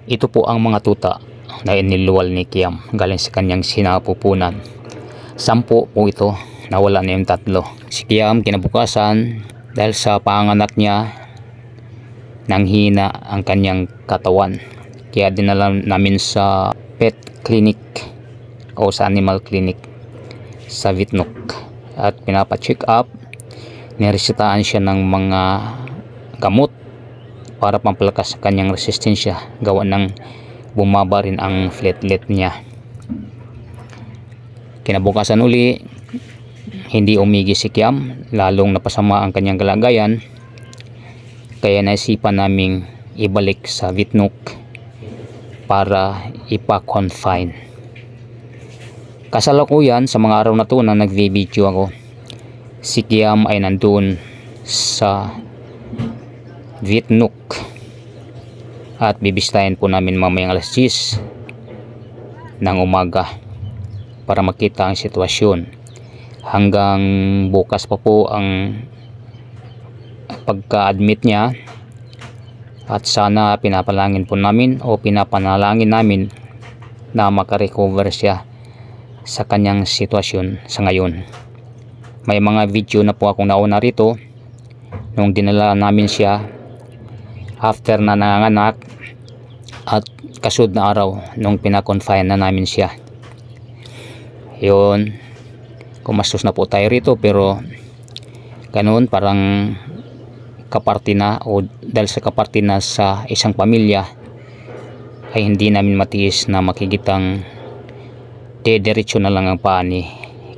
Ito po ang mga tuta na iniluwal ni Kiam galing sa kanyang sinapupunan. 10 po ito, nawala na yung 3. Si Kiam kinabukasan, dahil sa panganak niya, nanghina ang kanyang katawan. Kaya dinala namin sa pet clinic o sa animal clinic sa Vitnuk at pinapa-check up. Niresetahan siya ng mga gamot para pampalakas sa kanyang resistensya, gawa ng bumaba rin ang platelet niya. Kinabukasan uli, hindi umigi si Kiam, lalong napasama ang kanyang kalagayan, kaya naisipan naming ibalik sa Vitnuk para ipa-confine. Kasalukuyan sa mga araw na to na nag-video ako, si Kiam ay nandun sa Vitnuk at bibistahin po namin mamayang alas 10 ng umaga para makita ang sitwasyon. Hanggang bukas pa po ang pagka-admit niya at sana pinapalangin po namin o pinapanalangin namin na makarecover siya sa kanyang sitwasyon sa ngayon. May mga video na po akong nauna rito nung dinala namin siya after na nanganak at kasunod na araw nung pinakonfine na namin siya. Yun, kumastos na po tayo rito, pero ganoon, parang kaparte na, o dahil sa kaparte na sa isang pamilya ay hindi namin matiis na makikitang diretso na lang ang paa ni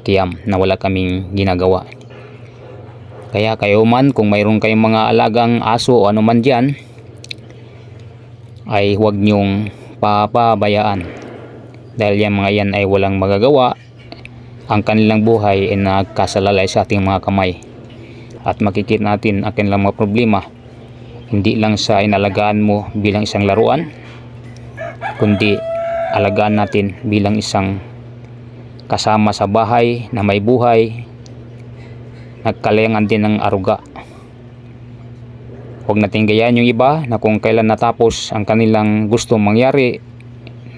Kiam na wala kaming ginagawa. Kaya kayo man, kung mayroon kayong mga alagang aso o ano man dyan, ay huwag nyong papabayaan, dahil yan mga yan ay walang magagawa. Ang kanilang buhay ay nagkasalalay sa ating mga kamay at makikita natin ang kanilang mga problema, hindi lang sa inalagaan mo bilang isang laruan, kundi alagaan natin bilang isang kasama sa bahay na may buhay, nagkalayangan din ng aruga. Huwag natin gayaan yung iba na kung kailan natapos ang kanilang gusto mangyari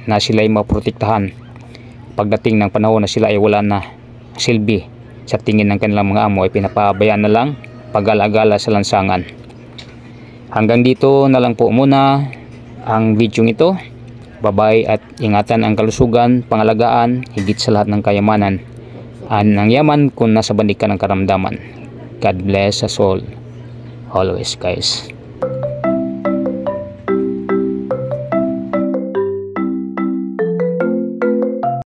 na sila ay maprotektahan, pagdating ng panahon na sila ay wala na silbi sa tingin ng kanilang mga amo, ay pinapabayaan na lang, pag-alagala sa lansangan. Hanggang dito na lang po muna ang video ito. Bye-bye at ingatan ang kalusugan, pangalagaan, higit sa lahat ng kayamanan. Ang yaman kung nasa balik ka ng karamdaman. God bless us all always, guys.